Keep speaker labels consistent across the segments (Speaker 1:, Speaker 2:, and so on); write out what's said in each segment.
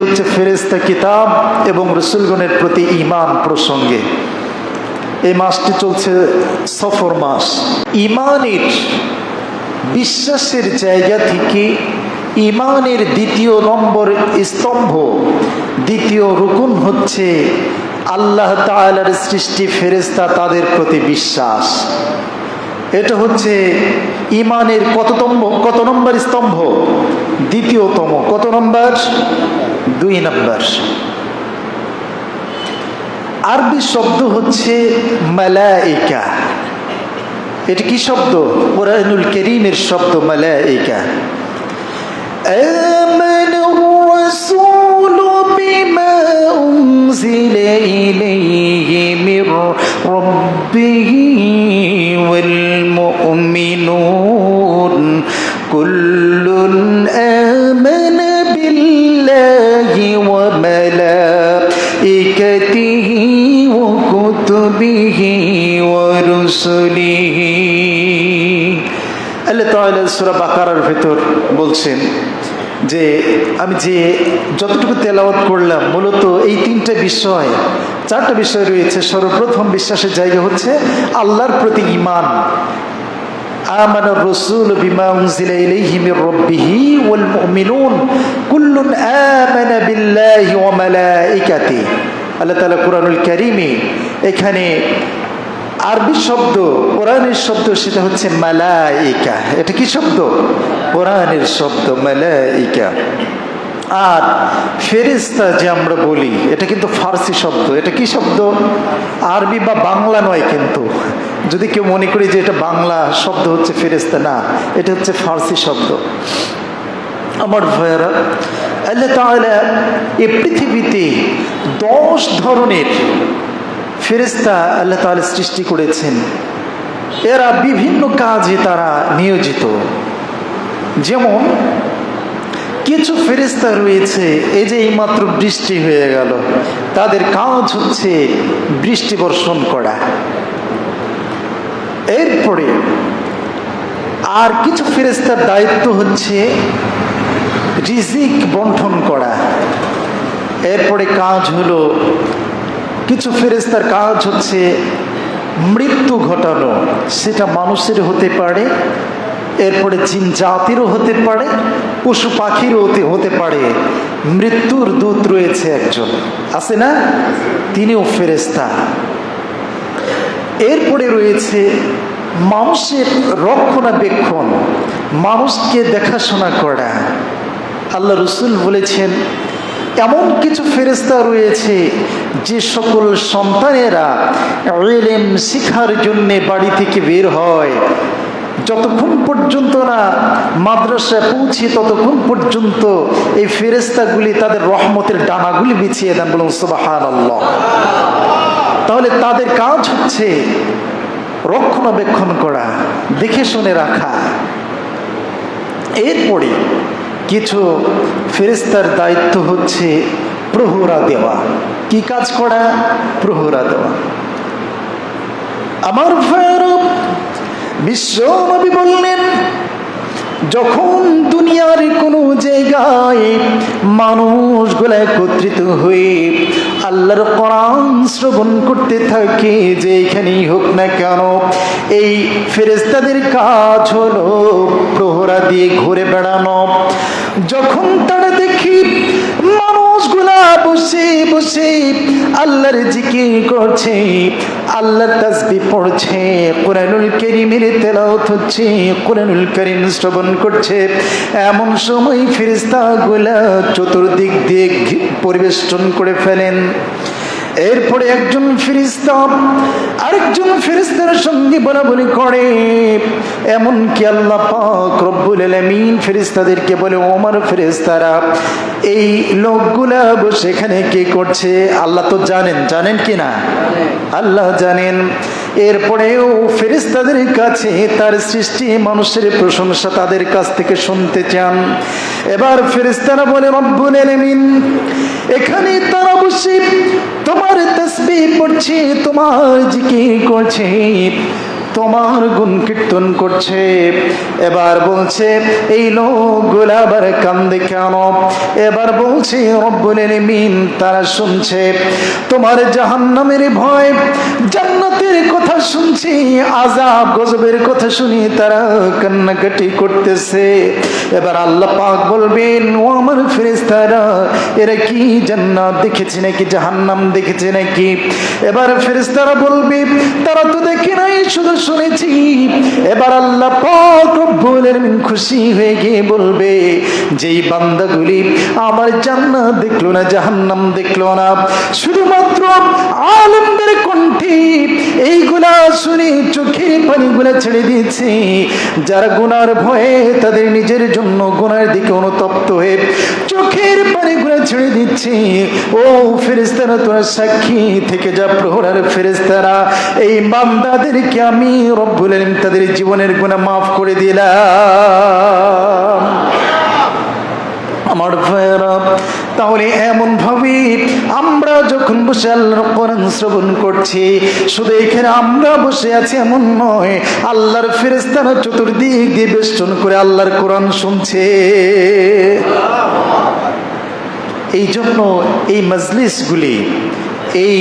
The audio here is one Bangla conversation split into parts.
Speaker 1: হচ্ছে ফেরেশতা কিতাব এবং রাসূলগণের প্রতি ঈমান প্রসঙ্গে। এই মাসটি চলছে সফর মাস। ঈমানের বিশ্বাসের জায়গা থেকে ঈমানের দ্বিতীয় নম্বর স্তম্ভ, দ্বিতীয় রুকুন হচ্ছে আল্লাহ তাআলার সৃষ্টি ফেরেশতা তাদের প্রতি বিশ্বাস। এটা হচ্ছে ঈমানের কত নম্বর স্তম্ভ? দ্বিতীয়তম। কত নম্বর? 2 নম্বর। আরবি শব্দ হচ্ছে মালাইকা। এটা কি শব্দ? কুরআনুল কারীমের শব্দ মালাইকা। আমানার রাসূলু বিমা উনজিলা ইলাইহি মির রাব্বিহি ওয়াল মুমিনুন কুল্লুন আমানা বিল্লাহি ওয়া মালাইকাতিহি ওয়া কুতুবিহি ওয়া রুসুলিহি। আল্লাহ তাআলা সূরা বাকারার ভিতর বলছেন যে আমি যে যতটুকু তেলাওয়াত করলাম মূলত এই 3টা বিষয়, 4টা বিষয় রয়েছে। সর্বপ্রথম বিশ্বাসের জায়গা হচ্ছে আল্লাহর প্রতি ঈমান। আমানার রাসূলু বিমা উনজিলা ইলাইহি মির রাব্বিহি ওয়াল মুমিনুন কুল্লুন আমানা বিল্লাহি ওয়া মালাইকাতিহি। আল্লাহ তাআলা কুরআনুল কারীমে এখানে আরবি শব্দ, কোরআনের শব্দ, সেটা হচ্ছে মালাইকা। এটা কি শব্দ? কোরআনের শব্দ মালাইকা। আর ফেরেশতা যে আমরা বলি, এটা কিন্তু ফার্সি শব্দ। এটা কি শব্দ? আরবি বা বাংলা নয়। কিন্তু যদি কেউ মনে করি যে এটা বাংলা শব্দ হচ্ছে ফেরেশতা, না, এটা হচ্ছে ফার্সি শব্দ। আমার ভাইয়েরা, আল্লাহ তাআলা এই পৃথিবীতে 10 ধরনের ফেরেশতা আল্লাহ তাআলা সৃষ্টি করেছেন। এরা বিভিন্ন কাজে তারা নিয়োজিত। যেমন কিছু ফেরেশতা রয়েছে, এই যে এইমাত্র বৃষ্টি হয়ে গেল, তাদের কাজ হচ্ছে বৃষ্টি বর্ষণ করা। এরপরে আর কিছু ফেরেশতার দায়িত্ব হচ্ছে রিজিক বণ্টন করা। এরপরে কাজ হলো, কিছু ফেরেশতার কাজ হচ্ছে মৃত্যু ঘটানো। সেটা মানুষের হতে পারে, এরপরে জিন জাতিরও হতে পারে, পশু পাখিরও হতে পারে। মৃত্যুর দূত রয়েছে একজন, আছে না? তিনিও ফেরেশতা। এরপরে রয়েছে মানুষের রক্ষণাবেক্ষণ, মানুষকে দেখাশোনা করা। আল্লাহ রাসূল বলেছেন এমন কিছু ফেরেশতা রয়েছে যে সকল সন্তানেরা ইলম শিখার জন্য বাড়ি থেকে বের হয়, যতক্ষণ পর্যন্ত না মাদ্রাসায় পৌঁছে ততক্ষণ পর্যন্ত এই ফেরেশতাগুলি তাদের রহমতের ডানাগুলি বিছিয়ে দেন। বলুন সুবহানাল্লাহ। তাহলে তাদের কাজ হচ্ছে রক্ষণাবেক্ষণ করা, দেখে শুনে রাখা। এরপরে কিছু ফেরেশতার দায়িত্ব হচ্ছে প্রহরা দেওয়া। কি কাজ করা? প্রহরা দেওয়া। আমার ভাইয়েরা, বিশ্বনবী বললেন যখন দুনিয়ার কোনো জায়গায় মানুষগুলো একত্রিত হয়ে আল্লাহর কোরআন শ্রবণ করতে থাকে, যে এখানেই হোক না কেন, এই ফেরেশতাদের কাজ হলো প্রহরা দিয়ে ঘুরে বেড়ানো। যখন তারা দেখি মানুষগুলা বসে বসে আল্লাহর জিকির করছে, আল্লাহর তাসবিহ পড়ছে, কুরআনুল কারীমের তেলাওয়াত হচ্ছে, কুরআনুল কারীম শ্রবণ করছে, এমন সময় ফেরেশতাগুলা চতুর্দিক দিয়ে পরিবেষ্টন করে ফেলেন। এরপরে একজন ফেরেশতা আরেকজন ফেরেশতার সঙ্গে বলাবলি করে। এমনকি আল্লাহ পাক রব্বুল আলামিন ফেরেশতাদেরকে বলে, ওমর ফেরেশতারা এই লোকগুলা বসে এখানে কি করছে? আল্লাহ তো জানেন কি না? আল্লাহ জানেন। এরপরেও ফেরেশতাদের কাছে তার সৃষ্টি মানুষের প্রশংসা তাদের কাছ থেকে শুনতে চান। এবার ফেরেশতারা বলে, রব্বুল আলামিন এখানে তারা বসে তোমার তাসবিহ পড়ছে, তোমার জিকির করছে, তোমার গুণ কীর্তন করছে। এবার বলছে এই লোকগুলা আবার কান্দে কেন? এবার বলছে রব্বুল আলামিন তারা শুনছে তোমার জাহান্নামের ভয়, জান্নাতের কথা শুনছি, আযাব গজবের কথা শুনি তারা কান্নাকাটি করতেছে। এবার আল্লাহ পাক বলবেন ও আমার ফেরেশতারা, এরা কি জান্নাত দেখেছে নাকি জাহান্নাম দেখেছে নাকি? এবার ফেরেশতারা বলবে তারা তো দেখে নাই, শুধু শুনেছি। এবার আল্লাহ পাক রব্বুল আলামিন খুশি হয়ে গিয়ে বলবে যেই বান্দাগুলি আমার জান্নাত দেখলো না জাহান্নাম দেখলো না, শুধুমাত্র আলেমদের কণ্ঠে এইগুলা শুনে চোখের পানিগুলা ছেড়ে দিয়েছে, যারা গুনার ভয়ে তাদের নিজের জন্য গুনার দিকে অনুতপ্ত হয়ে চোখের পানিগুলা ছেড়ে দিচ্ছে, ও ফেরেশতারা তোরা সাক্ষী থেকে যা প্রহরার ফেরেশতারা, এই বান্দাদেরকে আমি রব্বুল আলামিন তাদের জীবনের গুনাহ মাফ করে দিলাম। আমার ভাইয়েরা, তাহলে এমন ভাবে আমরা যখন বসে আল্লাহর কোরআন শ্রবণ করছি, শুধু এখানে আমরা বসে আছি এমন নয়, আল্লাহর ফেরেশতারা চতুর্দিক দিয়ে বেষ্টন করে আল্লাহর কোরআন শুনছে। এই জন্য এই মজলিসগুলি, এই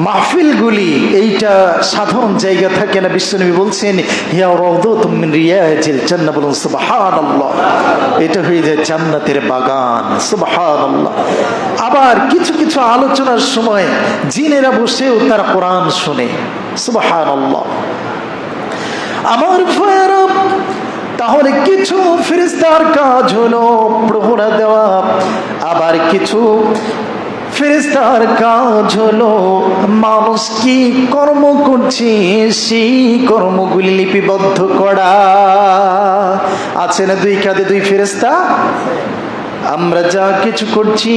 Speaker 1: মাহফিলগুলি এইটা সাধারণ জায়গা থাকে না। বিশ্বনবী বলছেন হিয়া রাউদাতুম মিন রিয়াজিল জান্নাহ, বলুন সুবহানাল্লাহ, এটা হয়ে যায় জান্নাতের বাগান। সুবহানাল্লাহ। আবার কিছু কিছু আলোচনার সময় জিনেরা বসেও তারা কোরআন শুনে। সুবহানাল্লাহ। আমার ভাইয়েরা, তাহলে কিছু ফেরেশতার কাজ হলো প্রহরা দেওয়া, আবার কিছু ফেরেশতার কাজ হলো মানুষ কি কর্ম করছে সেই কর্মগুলি লিপিবদ্ধ করা। আছে না দুই কাঁধে দুই ফেরেশতা? আমরা যা কিছু করছি,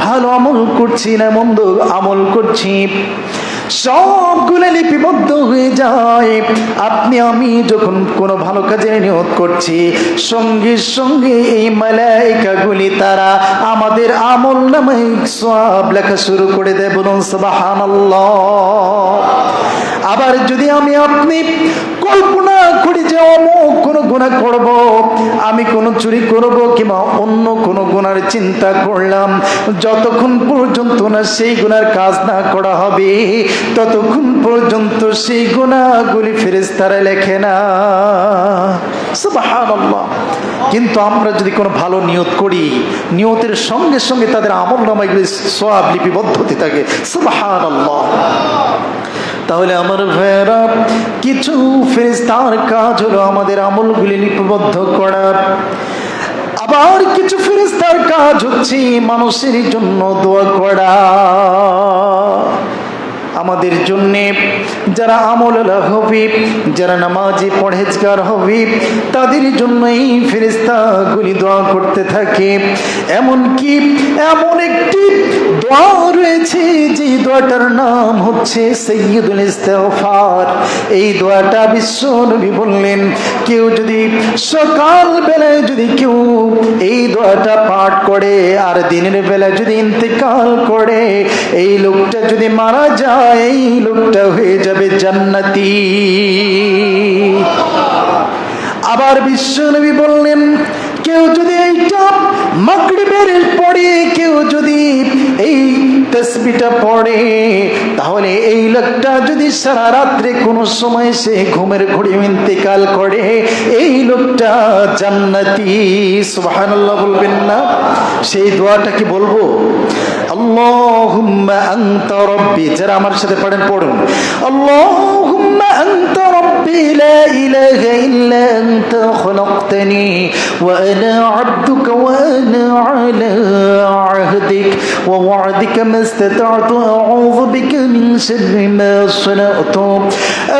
Speaker 1: ভালো আমল করছি না মন্দ আমল করছি, সবগুলো লিপিবদ্ধ হয়ে যায়। আপনি আমি যখন কোনো ভালো কাজে নিয়ত করছি, সঙ্গে সঙ্গে এই মালায়েকাগুলি তারা আমাদের আমল নামায় সওয়াব লেখা শুরু করে দেয়। বলুন সুবহানাল্লাহ। আবার যদি আমি আপনি কল্পনা করি যে অমুক কোনো গুনাহ করব, আমি কোনো চুরি করব কিংবা অন্য কোনো গুনার চিন্তা করলাম, যতক্ষণ পর্যন্ত না সেই গুনার কাজ না করা হবে ততক্ষণ পর্যন্ত সেই গুনাহগুলি ফেরেশতারা লেখে না। সুবহানাল্লাহ। কিন্তু আমরা যদি কোনো ভালো নিয়ত করি, নিয়তের সঙ্গে সঙ্গে তাদের আমলনামাগুলি সওয়াব লিপিবদ্ধ হতে থাকে। সুবহানাল্লাহ। তাহলে আমার ভাইয়েরা, কিছু ফেরেশতার কাজ হলো আমাদের আমলগুলি লিপিবদ্ধ করা, আবার কিছু ফেরেশতার কাজ হচ্ছে মানুষের জন্য দোয়া করা। আমাদের জন্যে যারা আমলওয়ালা হবে, যারা নামাজি পরহেজগার হবে, তাদের জন্য এই ফেরেশতাগুলি দোয়া করতে থাকে। এমনকি এমন একটি দোয়া রয়েছে যে দোয়াটার নাম হচ্ছে সাইয়্যিদুল ইস্তিগফার। এই দোয়াটা বিশ্বনবী বললেন, কেউ যদি সকাল বেলায় যদি কেউ এই দোয়াটা পাঠ করে আর দিনের বেলায় যদি ইন্তেকাল করে, এই লোকটা যদি মারা যায় এই লোকটা হয়ে যাবে জান্নাতি। আবার বিশ্বনবী বললেন, কেউ যদি এইটা মাগরিবের পরে কেউ যদি এই তাসবিহটা পড়ে, তাহলে এই লোকটা যদি সারা রাত্রে কোনো সময় সে ঘুমের ঘোরে ইন্তেকাল করে, এই লোকটা জান্নাতি। সুবহানাল্লাহ বলবেন না? সেই দোয়াটা কি বলবো? আল্লাহুম্মা আনতা রাব্বি, যারা আমার সাথে পড়েন পড়ুন, আল্লাহুম্মা আনতা রাব্বি লা ইলাহা ইল্লা আনতা খলাকতানি ওয়া আনা আবদুকা ওয়া আনা আলা আহদিক ওয়া ওয়া'দিকা মাস্তাতা'তু আউযু বিকা মিন শাররি মা সানা'তু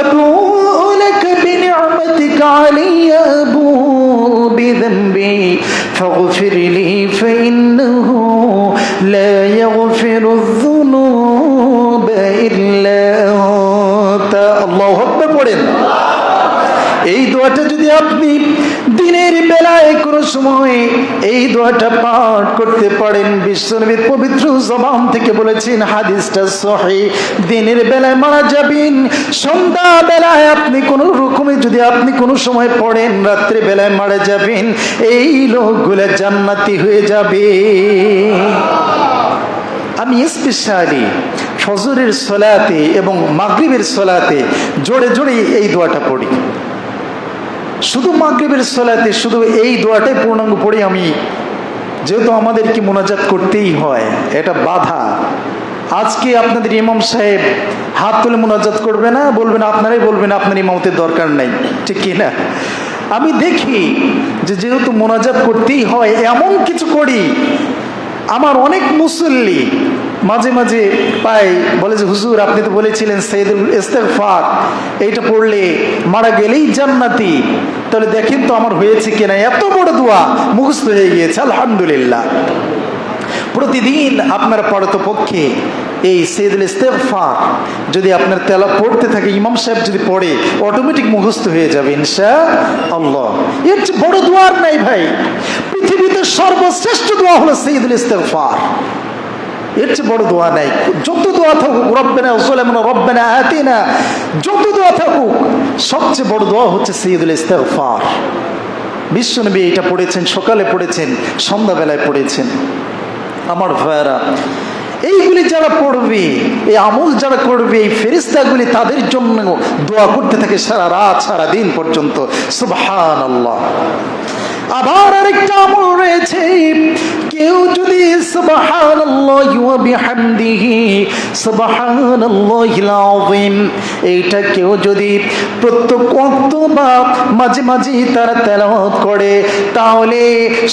Speaker 1: আবু'ু লাকা বিনি'মাতিকা আলাইয়া আবু'ু বিযানবি ফাগফির লি ফাইন্নাহু লা ইয়াগফিরু যুনুবা ইল্লা আনতা। আল্লাহু আকবার পড়েন। এই দোয়াটা যদি আপনি দিনের বেলায় কোনো সময় এই দোয়াটা পাঠ করতে পারেন। বিশ্বনবী পবিত্র জবান থেকে বলেছেন, হাদিসটা সহিহ, দিনের বেলায় মারা যাবেন, সন্ধ্যা বেলায় আপনি কোনো রকমে যদি আপনি কোনো সময় পড়েন, রাত্রে বেলায় মারা যাবেন, এই লোকগুলা জান্নাতি হয়ে যাবে। আমি স্পেশালি ফজরের সলাতে এবং মাগরিবের সলাতে জোরে জোরে এই দোয়াটা পড়ি। শুধু মাগরিবের সলাতে শুধু এই দোয়াটাই পূর্ণাঙ্গ পড়ি আমি, যেহেতু আমাদেরকে মোনাজাত করতেই হয়, এটা বাধা। আজকে আপনাদের ইমাম সাহেব হাত তুলে মোনাজাত করবে না, বলবেন আপনারাই বলবেন আপনার ইমামতের দরকার নাই, ঠিক কি না? আমি দেখি যে যেহেতু মোনাজাত করতেই হয় এমন কিছু করি। আমার অনেক মুসল্লি মাঝে মাঝে পাই, বলে যে হুজুর আপনি তো বলেছিলেন সাইয়্যিদুল ইস্তিগফার এইটা পড়লে মারা গেলেই জান্নাতি, তাহলে দেখেন তো আমার হয়েছে কিনা। এত বড় দোয়া মুখস্থ হয়ে গিয়েছে আলহামদুলিল্লাহ। প্রতিদিন আপনার পক্ষে এই সাইয়্যিদুল ইস্তিগফার যদি আপনার তেলাওয়াত পড়তে থাকে, ইমাম সাহেব যদি পড়ে, অটোমেটিক মুখস্থ হয়ে যাবে ইনশাআল্লাহ। এর চেয়ে বড় দোয়া আর নাই ভাই। পৃথিবীতে সর্বশ্রেষ্ঠ দোয়া হলো সাইয়্যিদুল ইস্তিগফার, এর চেয়ে বড় দোয়া নাই। যত দোয়া থাকুক, রব্বানা যালামনা রব্বানা আতিনা, যত দোয়া থাকুক, সবচেয়ে বড় দোয়া হচ্ছে সাইয়্যিদুল ইস্তিগফার। বিশ্বনবী এটা পড়েছেন, সকালে পড়েছেন, সন্ধ্যাবেলায় পড়েছেন। আমার ভাইরা, এইগুলি যারা পড়বে, এই আমল যারা করবে, এই ফেরেশতাগুলি তাদের জন্য দোয়া করতে থাকে সারা রাত সারা দিন পর্যন্ত। সুবহানাল্লাহ। আবার আরেকটা আমল রয়েছে, কেউ যদি সুবহানাল্লাহি ওয়া বিহামদিহি সুবহানাল্লাহিল আযীম এইটা কেউ যদি প্রত্যেক ওয়াক্ত বা মাঝে মাঝে তারা তেলাওয়াত করে, তাহলে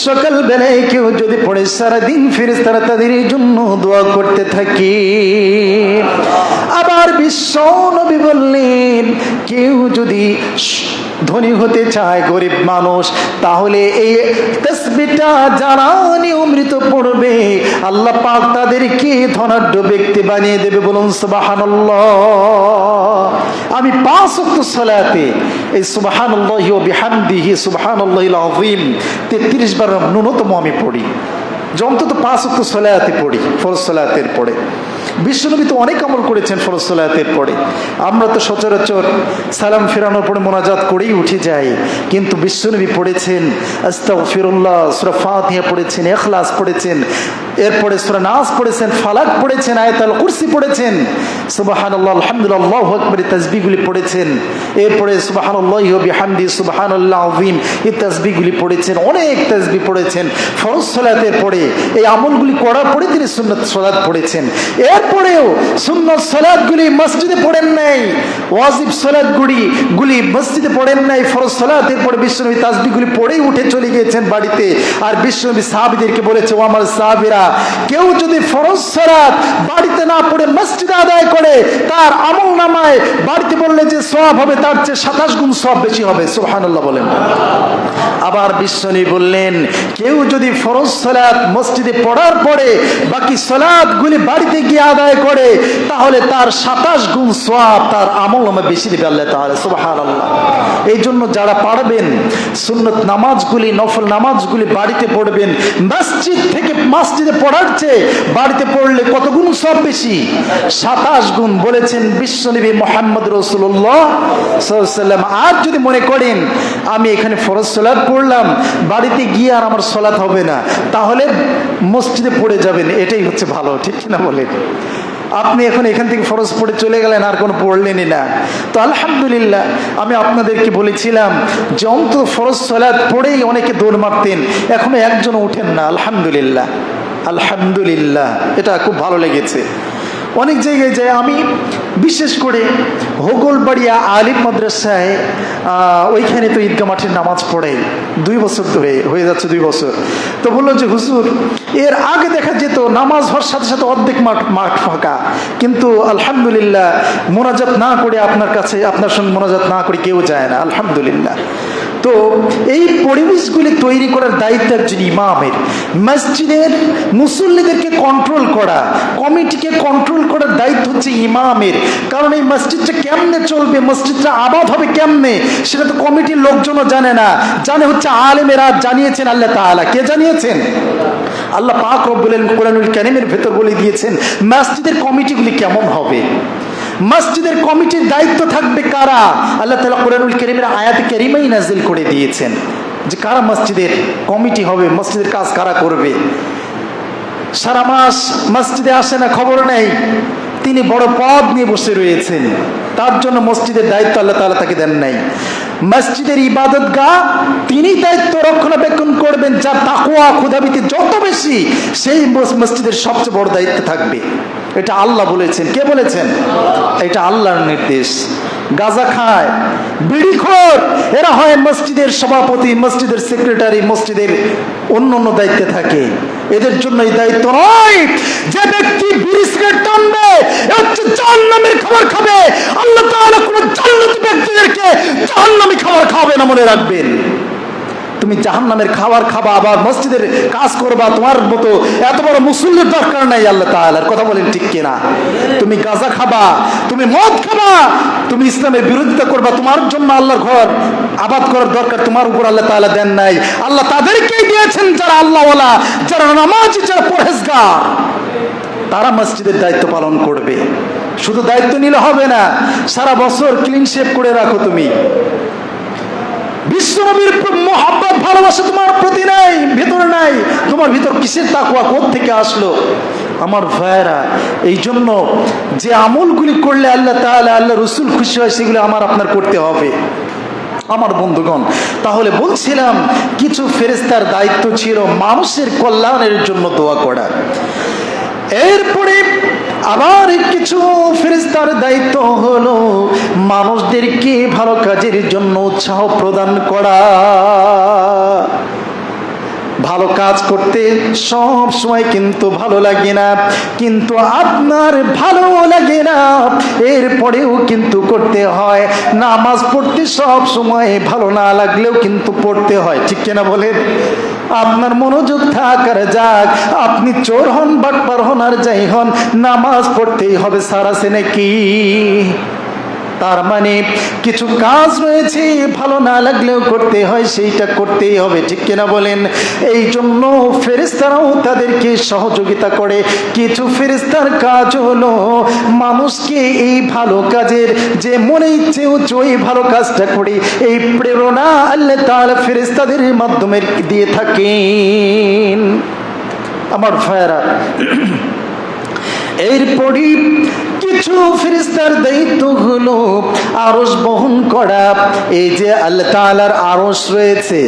Speaker 1: সকাল বেলায় কেউ যদি পড়ে, সারাদিন ফেরেশতারা তাদের জন্য দোয়া করতে থাকে। আবার বিশ্ব নবী বললেন, কেউ যদি ধনী হতে চায়, গরিব মানুষ, তাহলে এই তাসবিহটা যারা নিয়মিত পড়বে, আল্লাহ পাক তাদেরকে ধনাঢ্য ব্যক্তি বানিয়ে দেবে। বলুন সুবহানাল্লাহ। আমি 5 ওয়াক্ত সালাতে এই সুবহানাল্লাহি ওয়া বিহামদিহি সুবহানাল্লাহিল আযীম 33 বার ন্যূনতম আমি পড়ি, অন্তত 5 ওয়াক্ত সালাতে পড়ি, ফরজ সালাতের পড়ে। বিশ্বনবী তো অনেক আমল করেছেন ফরজ সালাতের পরে। আমরা তো সচরাচর সালাম ফেরানোর পরে মোনাজাত করেই উঠে যাই, কিন্তু বিশ্বনবী পড়েছেন আস্তাগফিরুল্লাহ, সূরা ফাতিহা পড়েছেন, ইখলাস পড়েছেন, এরপরে সূরা নাস পড়েছেন, ফালাক পড়েছেন, আয়াতুল কুরসি পড়েছেন, সুবহানাল্লাহ আলহামদুলিল্লাহ আল্লাহু আকবার তাসবিহগুলি পড়েছেন, এরপরে সুবহানাল্লাহি ওয়া বিহামদিহি সুবহানাল্লাহ আযীম এই তাসবিহগুলি পড়েছেন, অনেক তাসবিহ পড়েছেন ফরজ সালাতের পরে। এই আমলগুলি করার পরে তিনি সুন্নাত সালাত পড়েছেন। এরপরেও সুন্নাত সালাতগুলি মসজিদে পড়েন নাই, ওয়াজিব সালাতগুলি মসজিদে পড়েন নাই। ফরজ সালাতের পরে বিশ্বনবী তাসবিহগুলি পড়েই উঠে চলে গিয়েছেন বাড়িতে। আর বিশ্বনবী সাহাবীদেরকে বলেছে, ও আমার সাহাবীরা, কেউ যদি ফরজ সালাত বাড়িতে না পড়ে মসজিদে আদায় করে, তার আমলনামায় বাড়িতে পড়লে যে সওয়াব হবে তার চেয়ে 27 গুণ সওয়াব বেশি হবে। সুবহানাল্লাহ বলেন। আবার বিশ্বনবী বললেন, কেউ যদি ফরজ সালাত মসজিদে পড়ার পরে বাকি সালাতগুলি বাড়িতে গিয়ে আদায় করে, তাহলে তার 27 গুণ সওয়াব, তার আমলনামায় বেশি দিবে আল্লাহ তাআলা। সুবহানাল্লাহ। এই জন্য যারা পারবেন সুন্নত নামাজগুলি, নফল নামাজগুলি বাড়িতে পড়বেন। মসজিদ থেকে মসজিদে পড়ার চেয়ে বাড়িতে পড়লে কত গুণ সওয়াব বেশি? 27 গুণ বলেছেন বিশ্বনবী মুহাম্মদ রাসূলুল্লাহ সাল্লাল্লাহু আলাইহি ওয়াসাল্লাম। আর যদি মনে করেন আমি এখানে ফরজ সালাত পড়লাম, বাড়িতে গিয়ে আর আমার সালাত হবে না, তাহলে মসজিদে পড়ে যাবেন, এটাই হচ্ছে ভালো, ঠিক না বলেন? আপনি এখন এখান থেকে ফরজ পড়ে চলে গেলেন, আর কোনো পড়লেনই না। তো আলহামদুলিল্লাহ, আমি আপনাদেরকে বলেছিলাম যে অন্তত ফরজ সালাত পড়েই অনেকে দৌড় মারতেন, এখনো একজনও উঠেন না। আলহামদুলিল্লাহ, আলহামদুলিল্লাহ, এটা খুব ভালো লেগেছে। অনেক জায়গায় যায় আমি, বিশেষ করে হোগলবাড়িয়া আলিম মাদ্রাসায়, ওইখানে তো ঈদগাহ মাঠের নামাজ পড়ে 2 বছর ধরে হয়ে যাচ্ছে, 2 বছর। তো বললো যে হুজুর, এর আগে দেখা যেত নামাজ হওয়ার সাথে সাথে অর্ধেক মাঠ ফাঁকা, কিন্তু আলহামদুলিল্লাহ মোনাজাত না করে আপনার কাছে, আপনার সঙ্গে মোনাজাত না করে কেউ যায় না। আলহামদুলিল্লাহ। তো এই পরিবেশগুলি তৈরি করার দায়িত্ব একজন ইমামের। মসজিদের মুসল্লিদেরকে কন্ট্রোল করা, কমিটিকে কন্ট্রোল করার দায়িত্ব হচ্ছে ইমামের। কারণ এই মসজিদটা কেমনে চলবে, মসজিদটা আবাদ হবে কেমনে, সেটা তো কমিটির লোকজনও জানে না, জানে হচ্ছে আলেমেরা। জানিয়েছেন আল্লাহ তাআলা। কে জানিয়েছেন? আল্লাহ পাক রব্বুল আলামিন কোরআনুল কারীমের ভেতর বলে দিয়েছেন মসজিদের কমিটিগুলি কেমন হবে, মসজিদের কমিটির দায়িত্ব থাকবে কারা। আল্লাহ তাআলা কোরআনুল কারীমের আয়াতে কারিমাই নাযিল করে দিয়েছেন যে কারা মসজিদের কমিটি হবে, মসজিদের কাজ কারা করবে। সারা মাস মসজিদে আসে না, খবর নেই, তিনি বড় পদ নিয়ে বসে রয়েছেন, তার জন্য মসজিদের দায়িত্ব আল্লাহ তাআলা তাকে দেন নাই। মসজিদের ইবাদতগাহ তিনি দায়িত্ব রক্ষণাবেক্ষণ করবেন, যার তাকওয়া খোদাভীতি যত বেশি সেই মসজিদের সবচেয়ে বড় দায়িত্ব থাকবে। এটা আল্লাহ বলেছেন। কে বলেছেন? এটা আল্লাহর নির্দেশ। গাঁজা খায়, বিড়িখোর, এরা হয় মসজিদের সভাপতি, মসজিদের সেক্রেটারি, মসজিদের অন্য দায়িত্বে থাকে। এদের জন্য এই দায়িত্ব নয় যে ব্যক্তি বিড়ি সিগারেট টানবে হচ্ছে জাহান্নামের খাবার খাবে। আল্লাহ তাআলা কোন জান্নাতি ব্যক্তিদেরকে জাহান্নামী খাবার খাবে না, মনে রাখবেন। তুমি জাহান্নামের খাবার খাবা আবার মসজিদের কাজ করবা, তোমার মতো এত বড় মুসল্লির দরকার নাই আল্লাহ তাআলার। কথা বলেন ঠিক কিনা? তুমি গাঁজা খাবা, তুমি মদ খাবা, তুমি ইসলামের বিরোধিতা করবা, তোমার জন্য আল্লাহর ঘর আবাদ করার দরকার তোমার উপর আল্লাহ তাআলা দেন নাই। আল্লাহ তাদেরকেই দিয়েছেন যারা আল্লাহওয়ালা, যারা নামাজি, যারা পরহেজগার, তারা মসজিদের দায়িত্ব পালন করবে। শুধু দায়িত্ব নিলে হবে না, সারা বছর ক্লিন শেভ করে রাখো তুমি। বিশ্বনবীর মহব্বত ভালোবাসা তোমার প্রতি নাই, ভেতরে নাই, তোমার ভিতর কিসের তাকওয়া কোত্থেকে আসলো? আমার ভাইয়েরা, এই জন্য যে আমলগুলি করলে আল্লাহ তাআলা, আল্লাহ রসুল খুশি হয়, সেগুলো আমার আপনার করতে হবে। আমার বন্ধুগণ, তাহলে বলছিলাম কিছু ফেরেশতার দায়িত্ব ছিল মানুষের কল্যাণের জন্য দোয়া করা। এরপরে আবার কিছু ফেরেশতার দায়িত্ব হলো মানুষদেরকে ভালো কাজের জন্য উৎসাহ প্রদান করা। ভালো কাজ করতে সব সময় কিন্তু ভালো লাগে না, কিন্তু আপনার ভালো লাগে না, এরপরেও কিন্তু করতে হয়। নামাজ পড়তে সব সময় ভালো না লাগলেও কিন্তু পড়তে হয়, ঠিক কিনা বলেন? আপনার মনোযোগ থাকার যাক, আপনি চোর হন, বাটপার হন, আর যাই হন, নামাজ পড়তেই হবে, সারাছে নাকি? তার মানে কিছু কাজ রয়েছে ভালো না লাগলেও করতে হয়, সেইটা করতেই হবে, ঠিক কিনা বলেন? এই জন্য ফেরেশতারাও তাদেরকে সহযোগিতা করে। কিছু ফেরেশতার কাজ হলো মানুষকে এই ভালো কাজের, যে মনে ইচ্ছে ওই ভালো কাজটা করি, এই প্রেরণা আল্লাহ তাআলা ফেরেশতাদের মাধ্যমে দিয়ে থাকেন। আমার ভাইয়েরা, এরপরই কিছু ফেরেশতার দায়িত্ব হলো আরশ বহন করা। এই যে আল্লাহ তাআলার আরশ রয়েছে,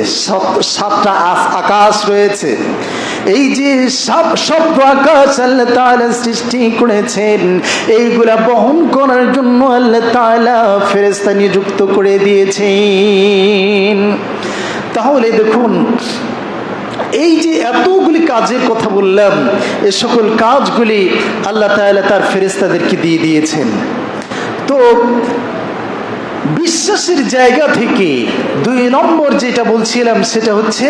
Speaker 1: সাতটা আকাশ রয়েছে, এই যে সপ্ত আকাশ আল্লাহ তাআলা সৃষ্টি করেছেন, এইগুলা বহন করার জন্য আল্লাহ তাআলা ফেরেশতা নিযুক্ত করে দিয়েছেন। তাহলে দেখুন, এই যে এতগুলি কাজের কথা বললাম, এ সকল কাজগুলি আল্লাহ তাআলা তার ফেরেশতাদেরকে দিয়ে দিয়েছেন। তো বিশ্বাসের জায়গা থেকে 2 নম্বর যেটা বলছিলাম সেটা হচ্ছে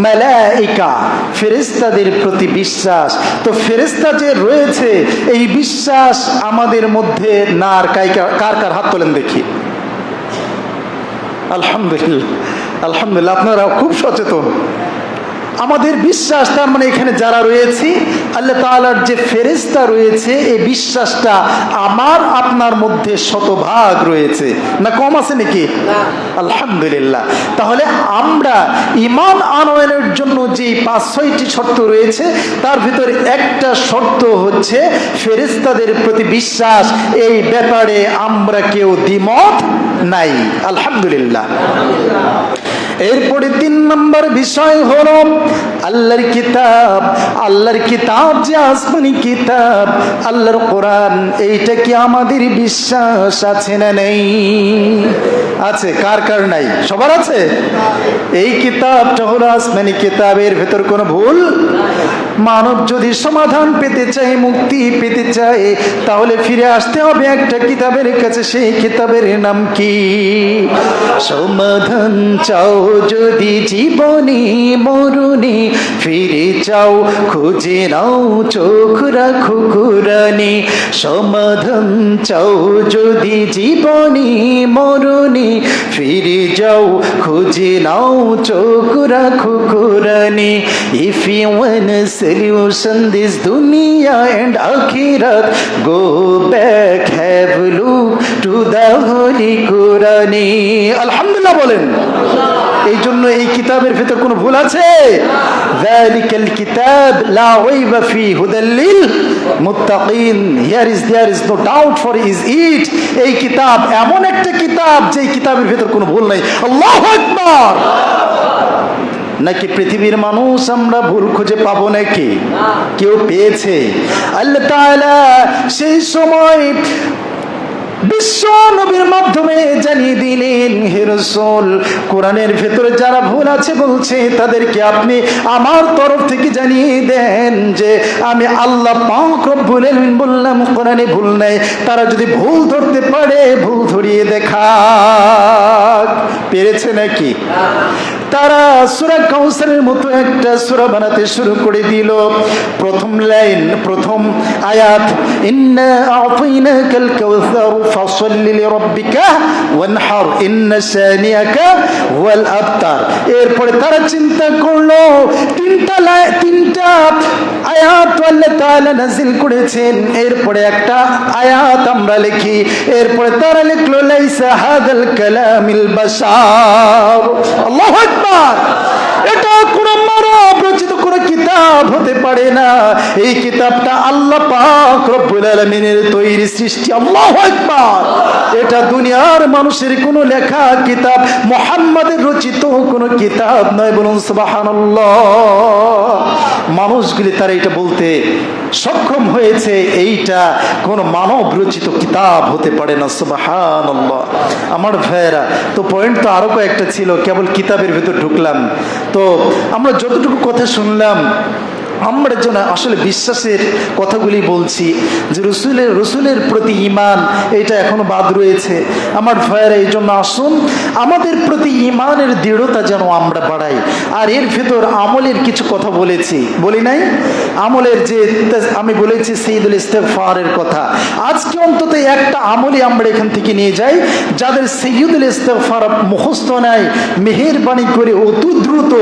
Speaker 1: মালায়েকা, ফেরেশতাদের প্রতি বিশ্বাস। তো ফেরেশতা যে রয়েছে, এই বিশ্বাস আমাদের মধ্যে না আর কার কার হাত তোলেন দেখি। আলহামদুলিল্লাহ, আলহামদুলিল্লাহ, আপনারা খুব সচেতন। আমাদের বিশ্বাস, তার মানে এখানে যারা রয়েছি আল্লাহ তাআলার যে ফেরেশতা রয়েছে, এই বিশ্বাসটা আমার আপনার মধ্যে শতভাগ রয়েছে, না কম আছে নাকি? আলহামদুলিল্লাহ। তাহলে আমরা ঈমান আনয়নের জন্য যে 5-6টি শর্ত রয়েছে, তার ভিতরে একটা শর্ত হচ্ছে ফেরেশতাদের প্রতি বিশ্বাস। এই ব্যাপারে আমরা কেউ দ্বিমত নাই, আলহামদুলিল্লাহ। এরপরে 3 নম্বর বিষয় হলো আল্লাহর কিতাব। আল্লাহর কিতাব যে আসমানি কিতাব, আল্লাহর কোরআন, এইটা কি আমাদের বিশ্বাস আছে না নেই? আছে, কার কার নাই? সবার আছে। এই কিতাবটা হলো আসমানি কিতাবের ভেতর কোনো ভুল। মানব যদি সমাধান পেতে চায়, মুক্তি পেতে চায়, তাহলে ফিরে আসতে হবে একটা কিতাবের কাছে। সেই কিতাবের নাম কি? সমাধান চাও যদি জীবনে মরণে, ফিরে চাও খুঁজে নাও চোখ রাখো কোরআনে। সমাধান চাও যদি জীবনে মরণে, ফিরে যাও খুঁজে নাও চোখ রাখো কোরআনে। If you want a solution this dunya and akhirat, go back, have a look to the holy Quran. আলহামদুলিল্লাহ বলেন। এই জন্য এই কিতাবের ভেতর কোনো ভুল আছে? যালিকাল কিতাব লা রাইবা ফি হুদাল লিল মুত্তাকিন, there is no doubt for is it। এই কিতাব এমন একটা কিতাব যে কিতাবের ভেতর কোনো ভুল নাই। আল্লাহু আকবার। নাকি পৃথিবীর মানুষ আমরা ভুল খুঁজে পাবো নাকি? কেউ পেয়েছে? আল্লাহ তাআলা সেই সময় বিশ্ব নবীর মাধ্যমে জানিয়ে দিলেন, হে রাসূল, কোরআনের ভেতরে যারা ভুল আছে বলছে তাদেরকে আপনি আমার তরফ থেকে জানিয়ে দেন যে আমি আল্লাহ পাক রব্বুল আলামিন বললাম কোরআনে ভুল নাই। তারা যদি ভুল ধরতে পারে ভুল ধরিয়ে দেখাক। পেরেছে নাকি? তারা সূরা কাউসারের মতো একটা সূরা বানাতে শুরু করে দিল। প্রথম লাইন, প্রথম আয়াত, ইন্না আ'তাইনাকাল কাউসার ফাসাল্লি লিরাব্বিকা ওয়ানহার ইন্না শানিয়াকা ওয়াল আবতার। এরপরে তারা চিন্তা করলো তিনটা আয়াত আল্লাহ তাআলা নাযিল করেছেন, এরপরে একটা আয়াত আমরা লিখি। এরপরে তারা লিখলো লাইসা হাদাল কালামিল বাশার। আল্লাহু আকবার। এটা কোন মানব রচিত কোন কিতাব হতে পারে না। এই কিতাবটা আল্লাহ পাক রব্বুল আলামিনের তৈরি সৃষ্টি। আল্লাহু আকবার। এটা দুনিয়ার মানুষের কোন লেখা কিতাব, মুহাম্মাদের রচিত কোন কিতাব নয়। বলুন সুবহানাল্লাহ। মানুষগুলি তারা এটা বলতে সক্ষম হয়েছে এইটা কোন মানব রচিত কিতাব হতে পারে না। সুবহানাল্লাহ। আমার ভাইয়েরা, তো পয়েন্ট তো আরো কয়েকটা ছিল, কেবল কিতাবের ভেতর ঢুকলাম। তো আমরা যতটুকু কথা শুনলাম, আমরা যেন আসলে বিশ্বাসের কথাগুলি বলছি যে রসুলের প্রতি ঈমান এটা এখনো বাদ রয়েছে। আমার ভাইয়েরা, এই জন্য আসুন আমাদের প্রতি ঈমানের দৃঢ়তা যেন আমরা বাড়াই। আর এর ভেতর আমলের কিছু কথা বলেছি, বলি নাই? আমলের যে আমি বলেছি সাইয়্যিদুল ইস্তিগফারের কথা। আজকে অন্তত একটা আমলই আমরা এখান থেকে নিয়ে যাই, যাদের সাইয়্যিদুল ইস্তিগফার মুখস্থ নাই, মেহেরবানি করে অতি দ্রুত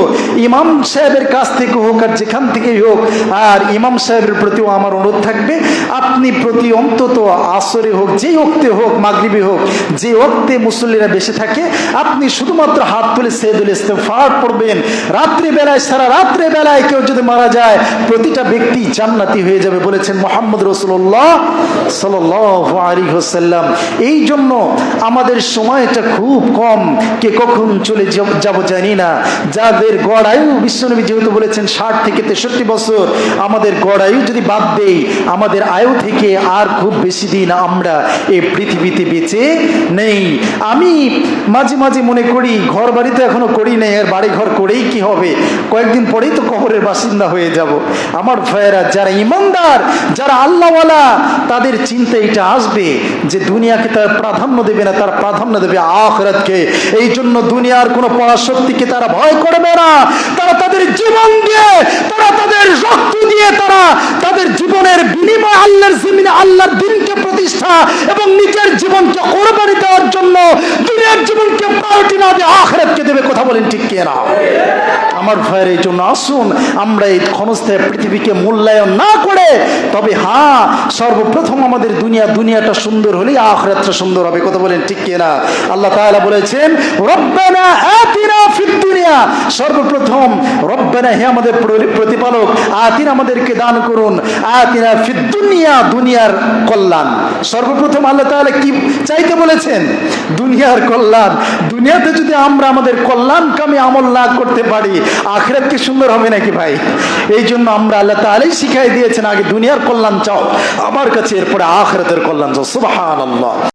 Speaker 1: ইমাম সাহেবের কাছ থেকে হোক আর যেখান থেকে হোক, আর ইমাম সাহেবের প্রতিও আমার অনুরোধ থাকবে, আপনি প্রতি অন্তত আসরে হোক, যে ওক্তে হোক, মাগরিবে হোক, যে ওক্তে মুসল্লিরা বেশি থাকে, আপনি শুধুমাত্র হাত তুলে সাইয়্যিদুল ইস্তিগফার পড়বেন। রাত্রিবেলায়, সারা রাত্রে বেলায় কেউ যদি মারা যায়, প্রতিটা ব্যক্তি জান্নাতি হয়ে যাবে বলেছেন মুহাম্মদ রাসূলুল্লাহ সাল্লাল্লাহু আলাইহি ওয়াসাল্লাম। এই জন্য আমাদের সময়টা খুব কম, কে কখন চলে যাব জানি না। যাদের গড় আয়ু, বিশ্বনবী যেহেতু বলেছেন 60 থেকে 63 বছর, আমাদের গড় আয়ু যদি বাদ দেই, আমাদের আয়ু থেকে আর খুব বেশি দিন আমরা এই পৃথিবীতে বেঁচে নেই। আমি মাঝে মাঝে মনে করি, ঘর বাড়ি তো এখনো করি নাই, আর বাড়ি ঘর করেই কি হবে, কয়েকদিন পরেই তো কবরের বাসিন্দা হয়ে যাব। আমার ভাইয়েরা, যারা ইমানদার, যারা আল্লাহওয়ালা, তাদের চিন্তা এটা আসবে যে দুনিয়াকে তারা প্রাধান্য দেবে না, তারা প্রাধান্য দেবে আখিরাতকে। এই জন্য দুনিয়ার কোনো পরাশক্তিকে তারা ভয় করবে না। তারা তাদের জীবন দিয়ে, তারা তাদের রক্ত দিয়ে, তারা তাদের জীবনের বিনিময়ে আল্লাহর জমিনে আল্লাহর দ্বীনকে প্রতিষ্ঠা এবং নিজের জীবনকে কোরবানি দেওয়ার জন্য দুনিয়ার জীবনকে প্রায়োরিটি না দিয়ে আখিরাতকে দেবে। কথা বলেন ঠিক কি না? আমার ভাইয়ের, এই জন্য আসুন আমরা এই ক্ষণস্থায়ী পৃথিবীকে মূল্যায়ন না করে, তবে হ্যাঁ, সর্বপ্রথম আমাদের দুনিয়াটা সুন্দর হলেই আখিরাতটা সুন্দর হবে। কথা বলেন ঠিক কি না? আল্লাহ তাআলা বলেছেন, রব্বানা আতিনা ফিদ দুনিয়া, সর্বপ্রথম রব্বানা, হে আমাদের প্রতিপালক, আতিনা, আমাদেরকে দান করুন, আতিনা ফিদ দুনিয়া, দুনিয়ার কল্যাণ। সর্বপ্রথম আল্লাহ তাআলা কি চাইতে বলেছেন? দুনিয়ার কল্যাণ। দুনিয়াতে যদি আমরা আমাদের কল্যাণকামী আমল না করতে পারি, আখিরাত কি সুন্দর হবে নাকি ভাই? এই জন্য আমরা আল্লাহ তাআলাই শিখাই দিয়েছেন, আগে দুনিয়ার কল্যাণ চাও আমার কাছে, এরপরে আখিরাতের কল্যাণ চাও। সুবহানাল্লাহ।